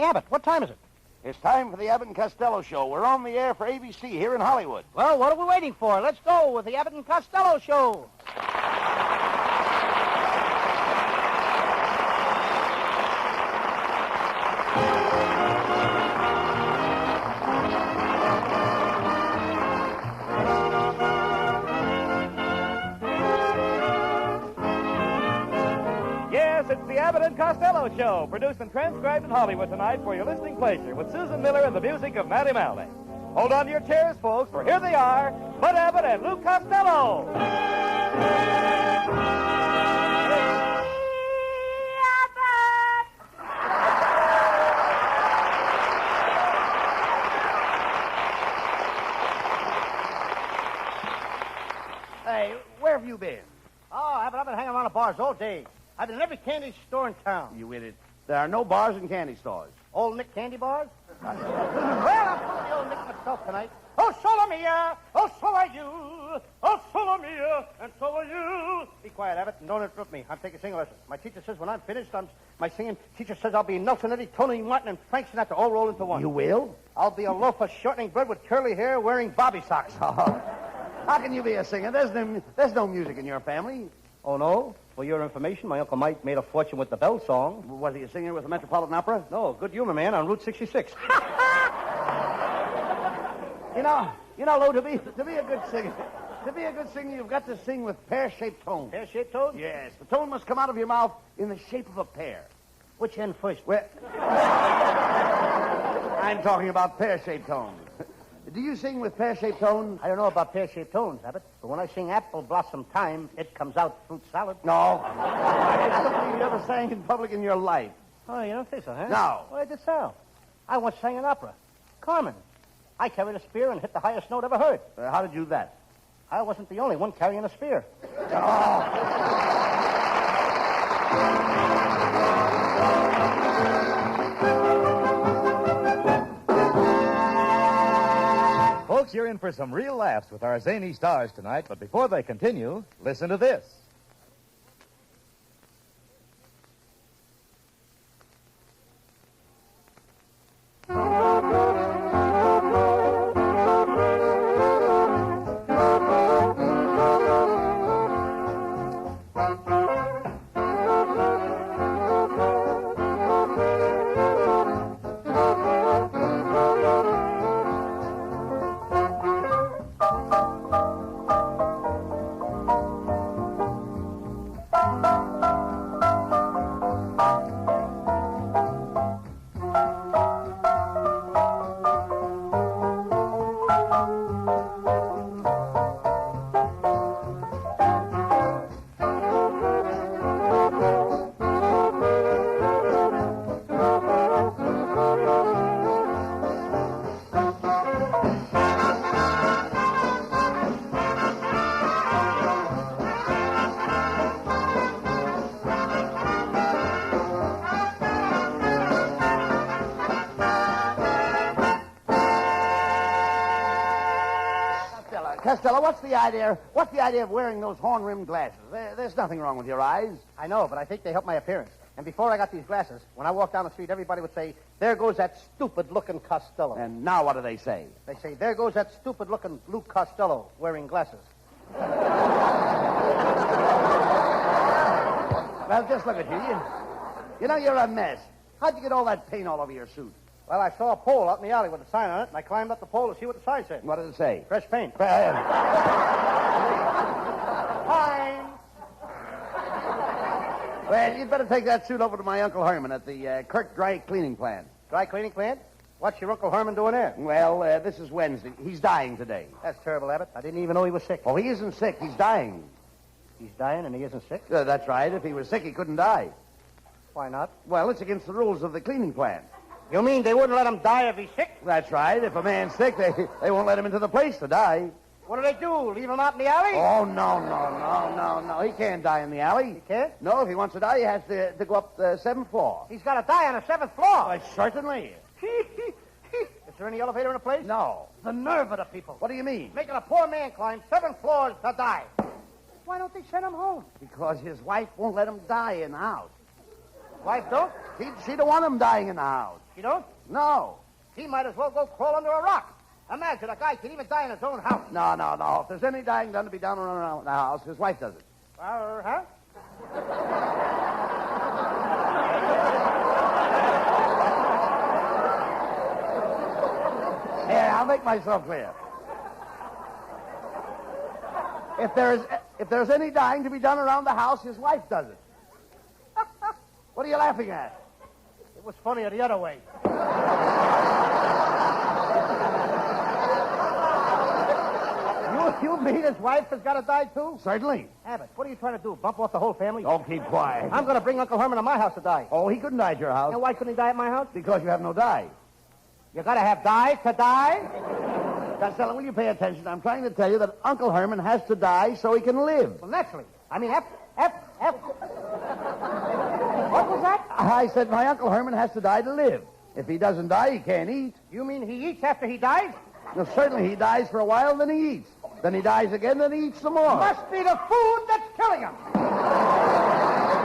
Hey, Abbott, what time is it? It's time for the Abbott and Costello Show. We're on the air for ABC here in Hollywood. Well, what are we waiting for? Let's go with the Abbott and Costello Show. Yes, it's the Abbott and Costello Show, produced and transcribed in Hollywood tonight for your listening pleasure, with Susan Miller and the music of Matty Malley. Hold on to your chairs, folks, for here they are, Bud Abbott and Lou Costello. Hey, where have you been? Oh, Abbott, I've been hanging around the bars all day. I've been in every candy store in town. You idiot. There are no bars and candy stores. Old Nick candy bars? Well, I'm pulling the old Nick myself tonight. Oh, solo mia! Oh, so are you! Oh, solo mia! And so are you! Be quiet, Abbott, and don't interrupt me. I'm taking singing lessons. My teacher says when I'm finished, my singing teacher says I'll be Nelson Eddy, Tony Martin, and Frank Sinatra all rolled into one. You will? I'll be a loaf of shortening bread with curly hair wearing bobby socks. Oh. How can you be a singer? There's no music in your family. Oh, no? For your information, my Uncle Mike made a fortune with the Bell song. Was he a singer with the Metropolitan Opera? No, good humor man on Route 66. You know, Lou, to be a good singer, you've got to sing with pear-shaped tones. Pear-shaped tones? Yes, the tone must come out of your mouth in the shape of a pear. Which end first? Well, I'm talking about pear-shaped tones. Do you sing with pear-shaped tones? I don't know about pear-shaped tones, Abbott, but when I sing Apple Blossom Time, it comes out fruit salad. No. I don't think you ever sang in public in your life. Oh, you don't think so, huh? No. Well, I did so. I once sang an opera. Carmen. I carried a spear and hit the highest note ever heard. How did you do that? I wasn't the only one carrying a spear. Folks, you're in for some real laughs with our zany stars tonight, but before they continue, listen to this. Costello, what's the idea of wearing those horn-rimmed glasses? There's nothing wrong with your eyes. I know, but I think they help my appearance. And before I got these glasses, when I walked down the street, everybody would say, there goes that stupid-looking Costello. And now what do they say? They say, there goes that stupid-looking Lou Costello wearing glasses. Well, just look at you. You know, you're a mess. How'd you get all that paint all over your suit? Well, I saw a pole out in the alley with a sign on it, and I climbed up the pole to see what the sign said. What did it say? Fresh paint. Fine. Well, you'd better take that suit over to my Uncle Herman at the Kirk Dry Cleaning Plant. Dry cleaning plant? What's your Uncle Herman doing there? Well, this is Wednesday. He's dying today. That's terrible, Abbott. I didn't even know he was sick. Oh, he isn't sick. He's dying. He's dying and he isn't sick? That's right. If he was sick, he couldn't die. Why not? Well, it's against the rules of the cleaning plant. You mean they wouldn't let him die if he's sick? That's right. If a man's sick, they won't let him into the place to die. What do they do? Leave him out in the alley? Oh, no. He can't die in the alley. He can't? No, if he wants to die, he has to go up the 7th floor. He's got to die on the 7th floor. Why, certainly. Is there any elevator in the place? No. The nerve of the people. What do you mean? Making a poor man climb 7 floors to die. Why don't they send him home? Because his wife won't let him die in the house. Wife don't? She don't want him dying in the house. She don't? No. He might as well go crawl under a rock. Imagine, a guy can even die in his own house. No. If there's any dying done to be done around the house, his wife does it. Huh? Here, I'll make myself clear. If there's any dying to be done around the house, his wife does it. What are you laughing at? It was funnier the other way. You mean his wife has got to die, too? Certainly. Abbott, what are you trying to do, bump off the whole family? Oh, keep quiet. I'm going to bring Uncle Herman to my house to die. Oh, he couldn't die at your house. And why couldn't he die at my house? Because you have no dye. You got to have dye to die? Costello, will you pay attention? I'm trying to tell you that Uncle Herman has to die so he can live. Well, naturally. I mean, F. What was that? I said my Uncle Herman has to die to live. If he doesn't die, he can't eat. You mean he eats after he dies? Well, certainly he dies for a while, then he eats. Then he dies again, then he eats some more. Must be the food that's killing him.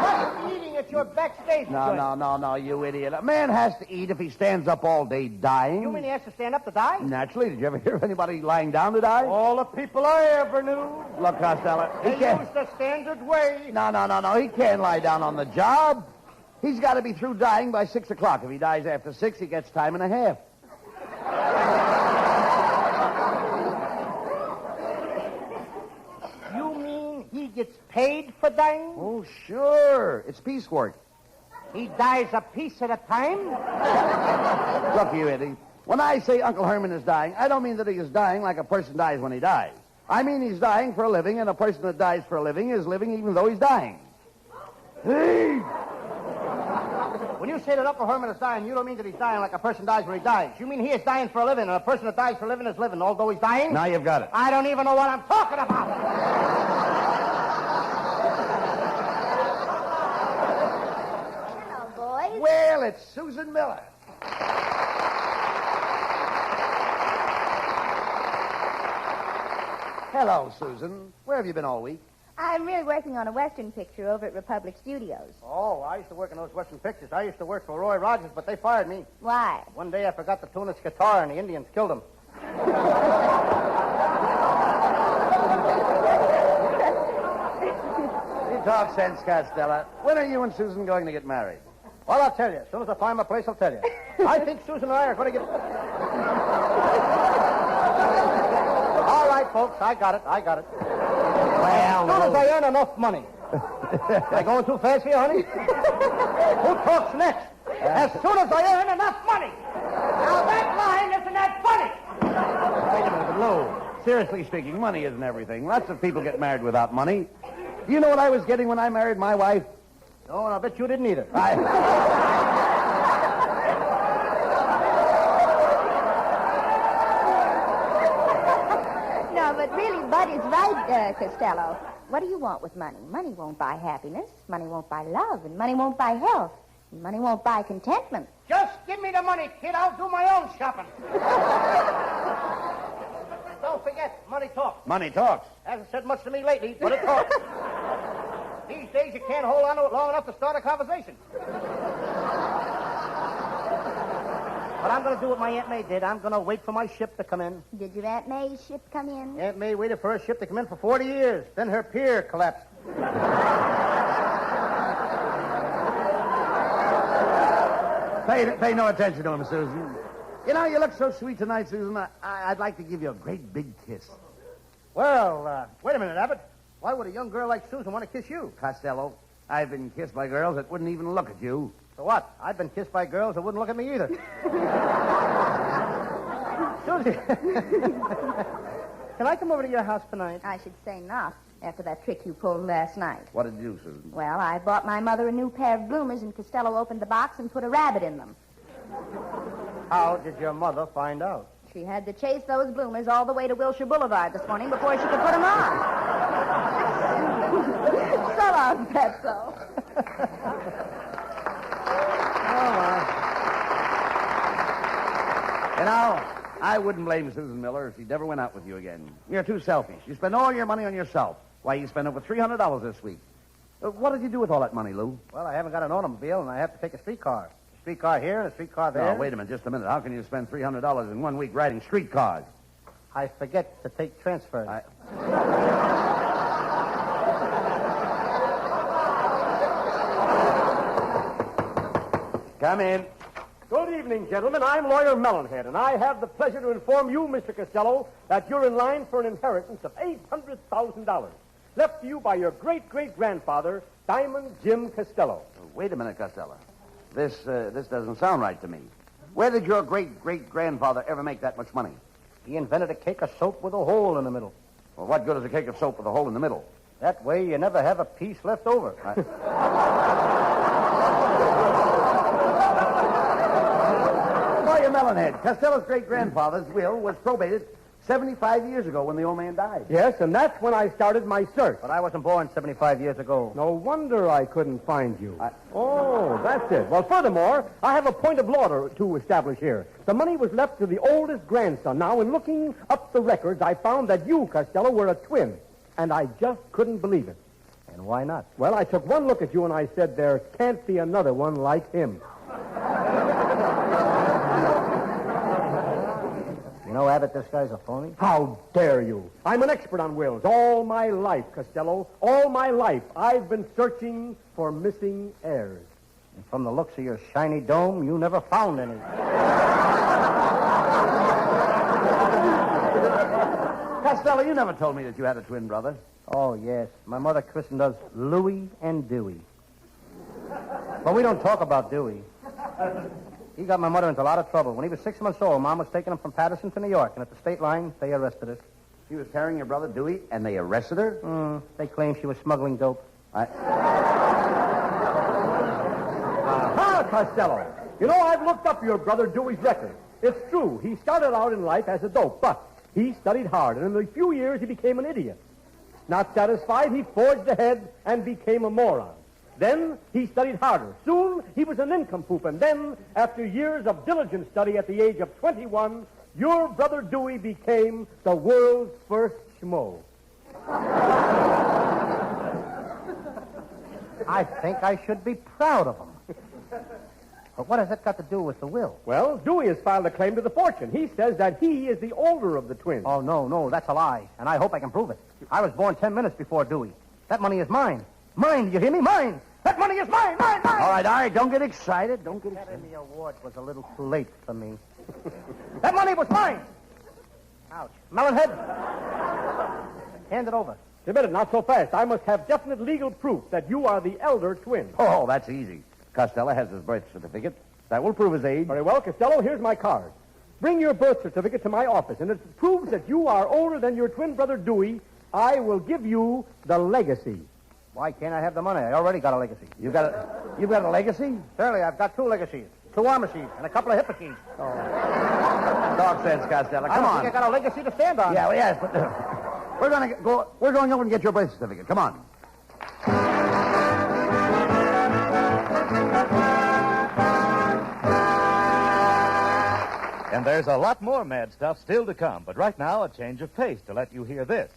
Must be eating at your backstage joint. No, you idiot. A man has to eat if he stands up all day dying. You mean he has to stand up to die? Naturally. Did you ever hear of anybody lying down to die? All the people I ever knew. Look, Costello, They he can't... use the standard way. No. He can't lie down on the job. He's got to be through dying by 6 o'clock. If he dies after 6, he gets time and a half. You mean he gets paid for dying? Oh, sure. It's piecework. He dies a piece at a time? Look, you idiot. When I say Uncle Herman is dying, I don't mean that he is dying like a person dies when he dies. I mean he's dying for a living, and a person that dies for a living is living even though he's dying. Hey! When you say that Uncle Herman is dying, you don't mean that he's dying like a person dies when he dies. You mean he is dying for a living, and a person that dies for a living is living, although he's dying? Now you've got it. I don't even know what I'm talking about. Hello, boys. Well, it's Susan Miller. Hello, Susan. Where have you been all week? I'm really working on a Western picture over at Republic Studios. Oh, I used to work in those Western pictures. I used to work for Roy Rogers, but they fired me. Why? One day I forgot to tune his guitar, and the Indians killed him. You talk sense, Costello. When are you and Susan going to get married? Well, I'll tell you. As soon as I find my place, I'll tell you. I think Susan and I are going to get... All right, folks, I got it. Well, As soon as I earn enough money. Am I going too fast for you, honey? Who talks next? As soon as I earn enough money. Now, that line isn't that funny. Wait a minute, Lou. Seriously speaking, money isn't everything. Lots of people get married without money. Do you know what I was getting when I married my wife? No, and I bet you didn't either. No, but really, Bud is right, Costello. What do you want with money? Money won't buy happiness. Money won't buy love. And money won't buy health. And money won't buy contentment. Just give me the money, kid. I'll do my own shopping. Don't forget, money talks. Money talks. Hasn't said much to me lately, but it talks. These days, you can't hold on to it long enough to start a conversation. But I'm going to do what my Aunt May did. I'm going to wait for my ship to come in. Did your Aunt May's ship come in? Aunt May waited for her ship to come in for 40 years. Then her pier collapsed. Pay no attention to him, Susan. You know, you look so sweet tonight, Susan. I'd like to give you a great big kiss. Well, wait a minute, Abbott. Why would a young girl like Susan want to kiss you? Costello, I've been kissed by girls that wouldn't even look at you. So what? I've been kissed by girls that wouldn't look at me either. Susie, can I come over to your house tonight? I should say not, after that trick you pulled last night. What did you do, Susan? Well, I bought my mother a new pair of bloomers, and Costello opened the box and put a rabbit in them. How did your mother find out? She had to chase those bloomers all the way to Wilshire Boulevard this morning before she could put them on. So long, Petso. You know, I wouldn't blame Susan Miller if she never went out with you again. You're too selfish. You spend all your money on yourself. Why, you spent over $300 this week. What did you do with all that money, Lou? Well, I haven't got an automobile, and I have to take a streetcar. A streetcar here and a streetcar there. Oh, wait a minute, just a minute. How can you spend $300 in 1 week riding streetcars? I forget to take transfers. Come in. Good evening, gentlemen. I'm Lawyer Melonhead, and I have the pleasure to inform you, Mr. Costello, that you're in line for an inheritance of $800,000 left to you by your great-great-grandfather, Diamond Jim Costello. Wait a minute, Costello. This doesn't sound right to me. Where did your great-great-grandfather ever make that much money? He invented a cake of soap with a hole in the middle. Well, what good is a cake of soap with a hole in the middle? That way you never have a piece left over. Lawyer Melonhead, Costello's great-grandfather's will was probated 75 years ago when the old man died. Yes, and that's when I started my search. But I wasn't born 75 years ago. No wonder I couldn't find you. Oh, that's it. Well, furthermore, I have a point of law to establish here. The money was left to the oldest grandson. Now, in looking up the records, I found that you, Costello, were a twin. And I just couldn't believe it. And why not? Well, I took one look at you and I said, there can't be another one like him. You know, Abbott, this guy's a phony. How dare you? I'm an expert on wills. All my life, Costello, all my life, I've been searching for missing heirs. And from the looks of your shiny dome, you never found any. Costello, you never told me that you had a twin brother. Oh, yes. My mother christened us Louie and Dewey. But we don't talk about Dewey. He got my mother into a lot of trouble. When he was 6 months old, Mom was taking him from Patterson to New York, and at the state line, they arrested us. She was carrying your brother Dewey, and they arrested her? They claimed she was smuggling dope. Aha, Costello. You know, I've looked up your brother Dewey's record. It's true. He started out in life as a dope, but he studied hard, and in a few years he became an idiot. Not satisfied, he forged ahead and became a moron. Then he studied harder. Soon he was a nincompoop, and then, after years of diligent study at the age of 21, your brother Dewey became the world's first schmo. I think I should be proud of him. But what has that got to do with the will? Well, Dewey has filed a claim to the fortune. He says that he is the older of the twins. Oh, no, that's a lie. And I hope I can prove it. I was born 10 minutes before Dewey. That money is mine. Mine, do you hear me? Mine. That money is mine. All right, don't get excited. Academy Award was a little too late for me. That money was mine. Ouch. Melonhead. Hand it over. Wait a minute, not so fast. I must have definite legal proof that you are the elder twin. Oh, that's easy. Costello has his birth certificate. That will prove his age. Very well, Costello, here's my card. Bring your birth certificate to my office, and if it proves that you are older than your twin brother Dewey, I will give you the legacy. Why can't I have the money? I already got a legacy. You've got a legacy? Certainly, I've got 2 legacies. 2 arm machines and a couple of hip machines. Talk sense, Costello. Come on. I think I got a legacy to stand on. Yeah, well, yes, but we're going over and get your birth certificate. Come on. And there's a lot more mad stuff still to come, but right now a change of pace to let you hear this.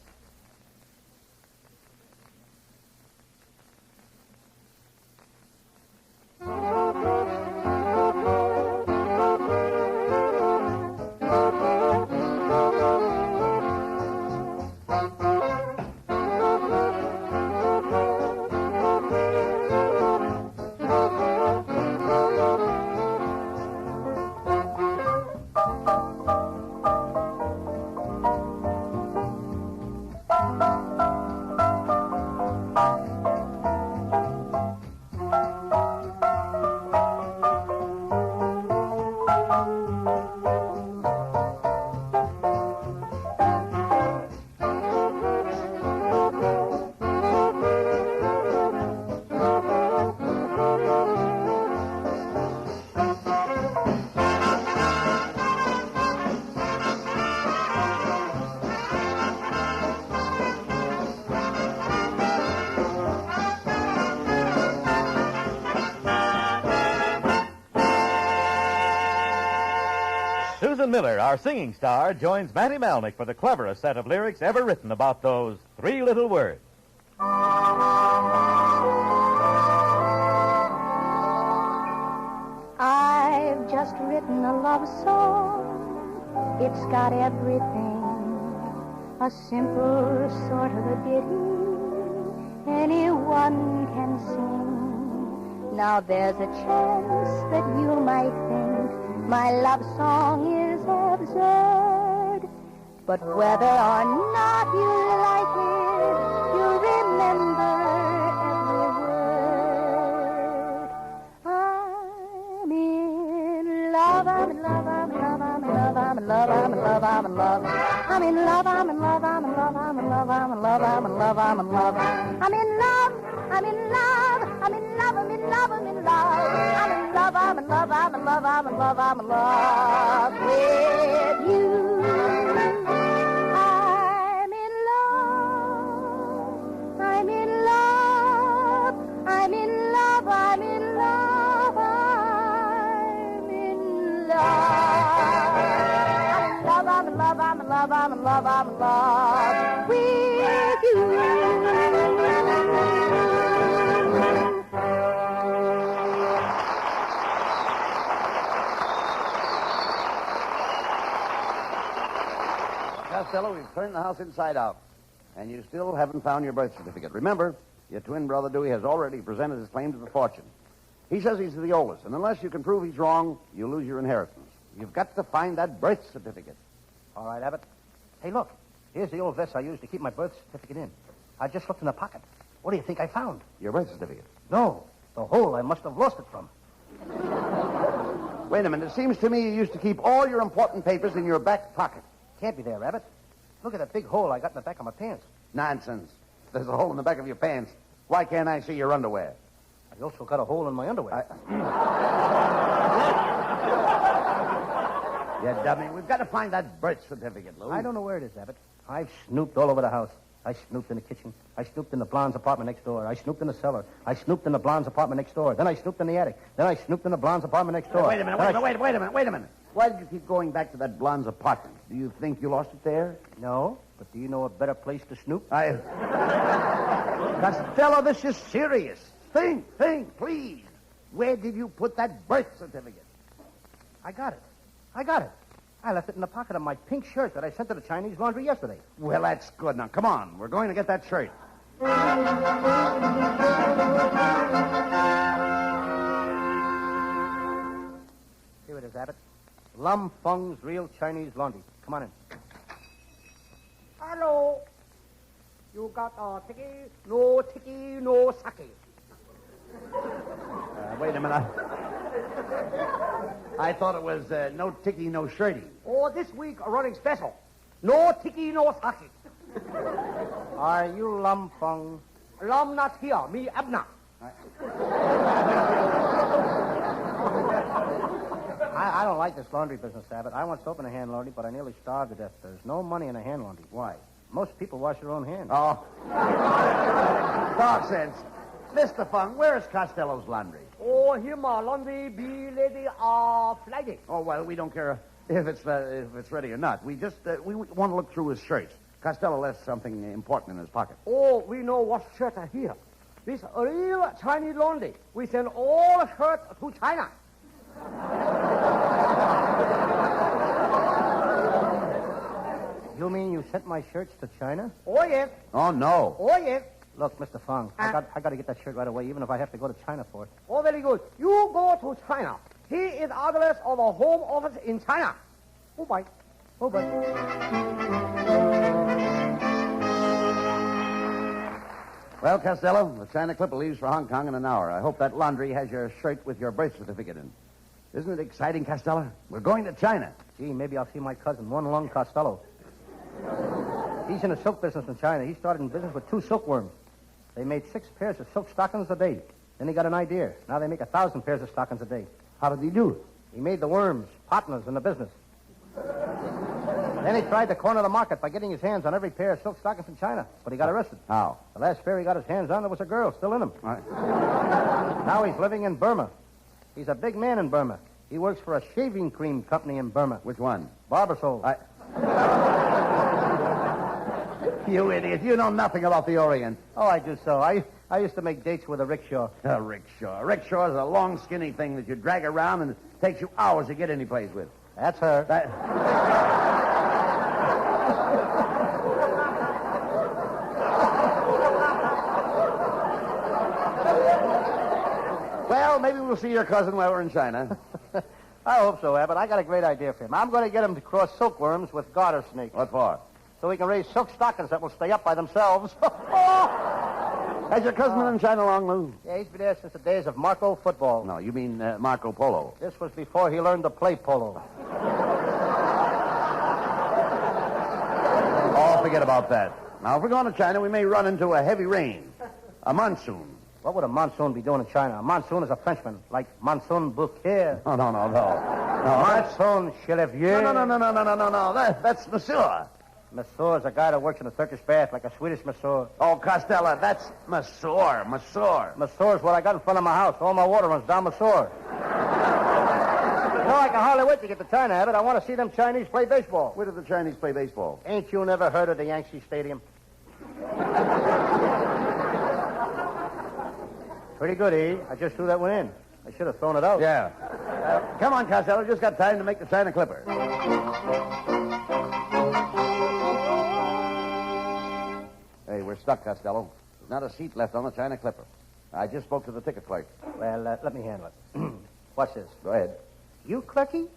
Susan Miller, our singing star, joins Matty Malnick for the cleverest set of lyrics ever written about those 3 little words. just written a love song. It's got everything, a simple sort of a ditty anyone can sing. Now there's a chance that you might think my love song is absurd, but whether or not you like it, you'll remember every word. I'm in love, I'm in love, I'm in love, I'm in love, I'm in love, I'm in love, I'm in love. I'm in love, I'm in love, I'm in love, I'm in love, I'm in love, I'm in love, I'm in love. I'm in love, I'm in love, I'm in love, I'm in love, I'm in love. I'm in love, I'm in love, I'm in love, I'm in love, I'm in love with you. I'm in love, I'm in love, I'm in love, I'm in love, I'm in love. I'm in love, I'm in love, I'm in love, I'm in love with you. Costello, we've turned the house inside out, and you still haven't found your birth certificate. Remember, your twin brother Dewey has already presented his claim to the fortune. He says he's the oldest, and unless you can prove he's wrong, you lose your inheritance. You've got to find that birth certificate. All right, Abbott. Hey, look. Here's the old vest I used to keep my birth certificate in. I just looked in the pocket. What do you think I found? Your birth certificate? No, the hole I must have lost it from. Wait a minute. It seems to me you used to keep all your important papers in your back pocket. Can't be there, Abbott. Look at that big hole I got in the back of my pants. Nonsense. There's a hole in the back of your pants. Why can't I see your underwear? I also got a hole in my underwear. You dummy. We've got to find that birth certificate, Lou. I don't know where it is, Abbott. I've snooped all over the house. I snooped in the kitchen. I snooped in the blonde's apartment next door. I snooped in the cellar. I snooped in the blonde's apartment next door. Then I snooped in the attic. Then I snooped in the blonde's apartment next door. Wait a minute, wait a minute. Why did you keep going back to that blonde's apartment? Do you think you lost it there? No, but do you know a better place to snoop? Costello, this is serious. Think, please. Where did you put that birth certificate? I got it. I left it in the pocket of my pink shirt that I sent to the Chinese laundry yesterday. Well, that's good. Now, come on. We're going to get that shirt. Here it is, Abbott. Lum Feng's Real Chinese Laundry. Come on in. Hello. You got a tiki, no sake. Wait a minute. I thought it was no ticky, no shirty. Oh, this week a running special. No tiki, no sake. Are you Lum Feng? Lum not here, me Abna. I don't like this laundry business, Abbott. I once opened a hand laundry, but I nearly starved to death. There's no money in a hand laundry. Why? Most people wash their own hands. Oh. Talk sense. Mr. Fung, where is Costello's laundry? Oh, here my laundry be lady flighting. Oh, well, we don't care if it's ready or not. We just we want to look through his shirts. Costello left something important in his pocket. Oh, we know what shirts are here. This real Chinese laundry. We send all shirts to China. You mean you sent my shirts to China? Oh, yes. Oh, no. Oh, yes. Look, Mr. Feng, I got to get that shirt right away, even if I have to go to China for it. Oh, very good. You go to China. Here is address of a home office in China. Oh, bye. Oh, but... Well, Costello, the China Clipper leaves for Hong Kong in an hour. I hope that laundry has your shirt with your birth certificate in. Isn't it exciting, Costello? We're going to China. Gee, maybe I'll see my cousin, One Lung Costello. He's in the silk business in China. He started in business with 2 silkworms. They made 6 pairs of silk stockings a day. Then he got an idea. Now they make 1,000 pairs of stockings a day. How did he do it? He made the worms partners in the business. Then he tried to corner the market by getting his hands on every pair of silk stockings in China, but he got arrested. How? The last pair he got his hands on, there was a girl still in him. Right. Now he's living in Burma. He's a big man in Burma. He works for a shaving cream company in Burma. Which one? Barbasol. You idiot. You know nothing about the Orient. Oh, I do so. I used to make dates with a rickshaw. A rickshaw. A rickshaw is a long, skinny thing that you drag around, and Takes you hours to get any place with. That's her. Well, maybe we'll see your cousin while we're in China. I hope so, Abbott. I got a great idea for him. I'm going to get him to cross silkworms with garter snakes. What for? So we can raise silk stockings that will stay up by themselves. Has your cousin been in China long, Lou? Yeah, he's been there since the days of Marco football. No, you mean Marco Polo. This was before he learned to play polo. Oh, forget about that. Now, if we're going to China, we may run into a heavy rain. A monsoon. What would a monsoon be doing in China? A monsoon is a Frenchman, like Monsoon Bouquet. No. Monsoon Chelevier. No. That's Monsieur. Monsieur is a guy that works in a Turkish bath, like a Swedish masseur. Oh, Costello, that's Monsieur. Masseur is what I got in front of my house. All my water runs down Masseur. I can hardly wait to get to China, Abbott. I want to see them Chinese play baseball. Where do the Chinese play baseball? Ain't you never heard of the Yankee Stadium? Pretty good, E. I just threw that one in. I should have thrown it out. Yeah. Come on, Costello. Just got time to make the China Clipper. Hey, we're stuck, Costello. There's not a seat left on the China Clipper. I just spoke to the ticket clerk. Well, let me handle it. What's this? Go ahead. You, clerky?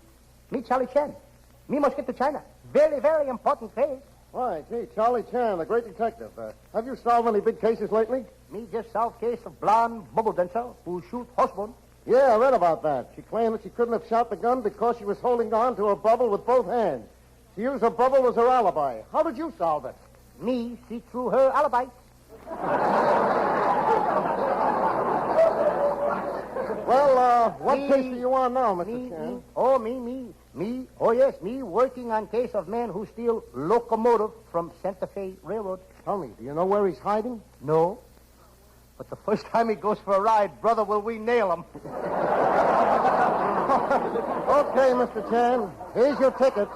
Me, Charlie Chan. Me must get to China. Very, very important case. Why, gee, Charlie Chan, the great detective. Have you solved any big cases lately? Me just solved case of blonde bubble dancer who shoot husband. Yeah, I read about that. She claimed that she couldn't have shot the gun because she was holding on to her bubble with both hands. She used her bubble as her alibi. How did you solve it? Me see through her alibi. Well, what case are you on now, Mr. Chan? Me. Oh, yes, me working on case of man who steal locomotive from Santa Fe Railroad. Tell me, do you know where he's hiding? No. But the first time he goes for a ride, brother, will we nail him. Okay, Mr. Chan. Here's your ticket.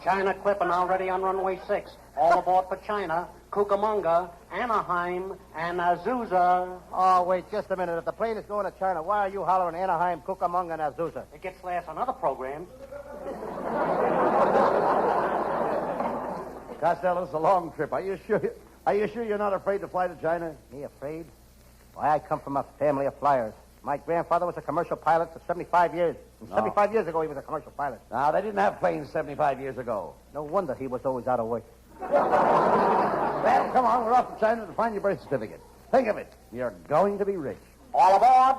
China Clipper now ready on runway 6. All aboard for China, Cucamonga, Anaheim, and Azusa. Oh, wait just a minute. If the plane is going to China, why are you hollering Anaheim, Cucamonga, and Azusa? It gets last on other programs. Costello, it's a long trip. Are you sure you're not afraid to fly to China? Me afraid? Why, I come from a family of flyers. My grandfather was a commercial pilot for 75 years. And 75 years ago, he was a commercial pilot. No, they didn't have planes 75 years ago. No wonder he was always out of work. Well, come on, we're off to China to find your birth certificate. Think of it. You're going to be rich. All aboard.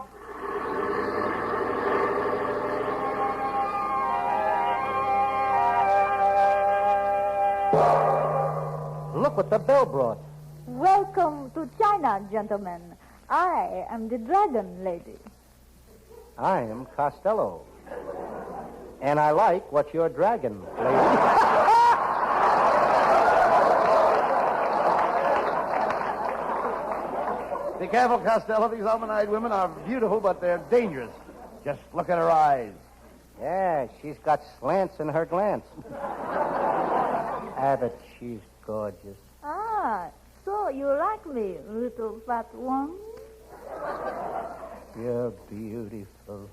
Look what the bell brought. Welcome to China, gentlemen. I am the dragon lady. I am Costello. And I like what your dragon lady. Be careful, Costello. These almond-eyed women are beautiful, but they're dangerous. Just look at her eyes. Yeah, she's got slants in her glance. Abbott, she's gorgeous. Ah, so you like me, little fat one? You're beautiful.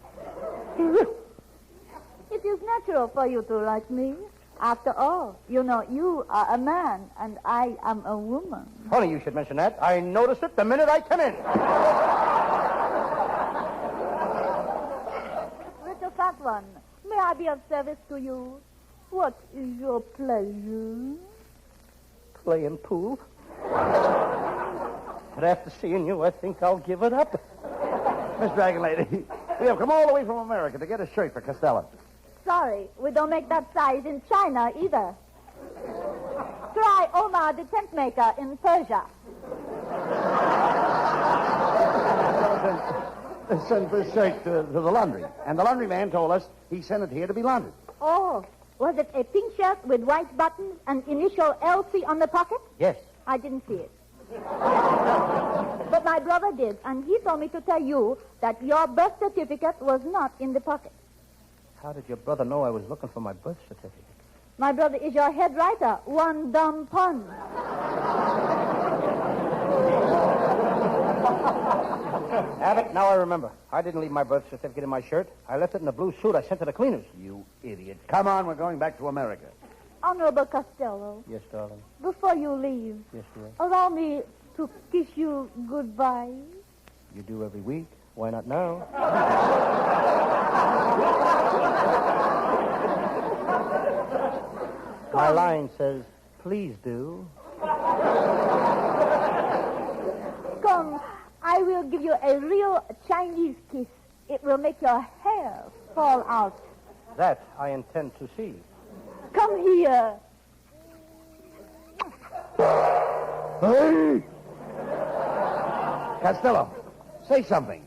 It is natural for you to like me. After all, you know, you are a man and I am a woman. Funny you should mention that. I noticed it the minute I come in. Little fat one, may I be of service to you? What is your pleasure? Playing pool. But after seeing you, I think I'll give it up. Miss Dragon Lady, we have come all the way from America to get a shirt for Costello. Sorry, we don't make that size in China either. Try Omar, the tent maker in Persia. Send this shirt to the laundry. And the laundry man told us he sent it here to be laundered. Oh, was it a pink shirt with white buttons and initial LC on the pocket? Yes. I didn't see it. But my brother did, and he told me to tell you that your birth certificate was not in the pocket. How did your brother know I was looking for my birth certificate? My brother is your head writer. One dumb pun. Abbott, now I remember. I didn't leave my birth certificate in my shirt. I left it in a blue suit I sent to the cleaners. You idiot. Come on, we're going back to America. Honorable Costello, Yes, darling. before you leave, Yes, dear. allow me to kiss you goodbye. You do every week. Why not now? My line says, please do. Come, I will give you a real Chinese kiss. It will make your hair fall out. That I intend to see. Come here. Hey! Costello, say something.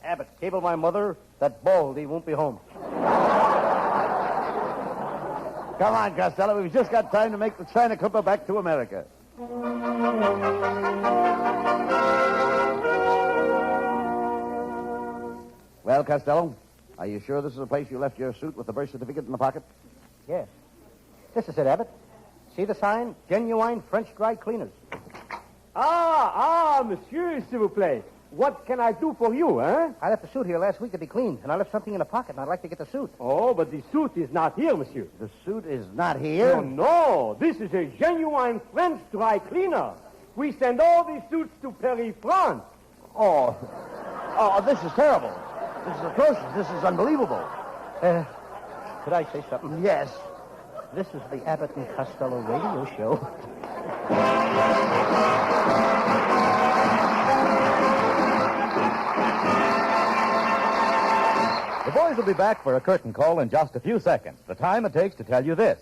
Abbott, cable my mother that Baldy won't be home. Come on, Costello. We've just got time to make the China Clipper back to America. Well, Costello, are you sure this is the place you left your suit with the birth certificate in the pocket? Yes. This is it, Abbott. See the sign? Genuine French dry cleaners. Monsieur, s'il vous plaît. What can I do for you, eh? I left the suit here last week to be cleaned, and I left something in the pocket, and I'd like to get the suit. Oh, but the suit is not here, monsieur. The suit is not here. Oh, no. This is a genuine French dry cleaner. We send all these suits to Paris, France. Oh, this is terrible. This is atrocious. This is unbelievable. Could I say something? Yes. This is the Abbott and Costello radio show. The boys will be back for a curtain call in just a few seconds. The time it takes to tell you this.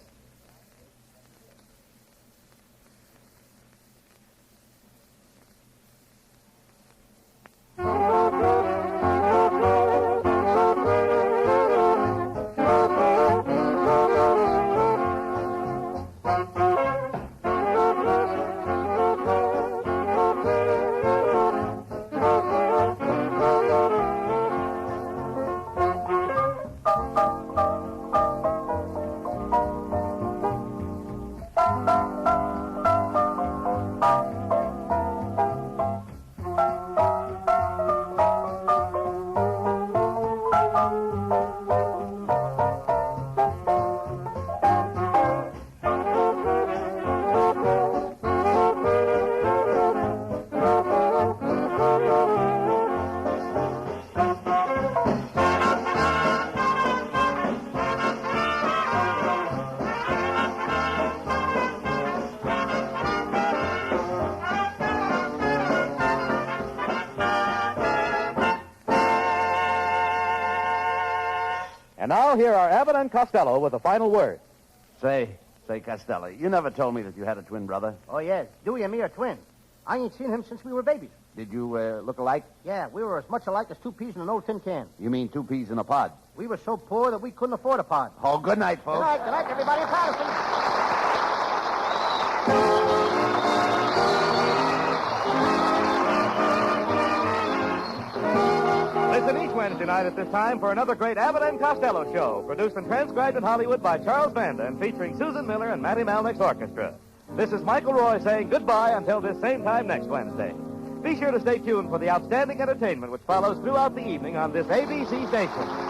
And now here are Abbott and Costello with the final word. Say, Costello, you never told me that you had a twin brother. Oh, yes. Dewey and me are twins. I ain't seen him since we were babies. Did you look alike? Yeah, we were as much alike as two peas in an old tin can. You mean 2 peas in a pod? We were so poor that we couldn't afford a pod. Oh, good night, folks. Good night, everybody. Patterson. Listen each Wednesday night at this time for another great Abbott and Costello show, produced and transcribed in Hollywood by Charles Vanda and featuring Susan Miller and Matty Malnick's orchestra. This is Michael Roy saying goodbye until this same time next Wednesday. Be sure to stay tuned for the outstanding entertainment which follows throughout the evening on this ABC station.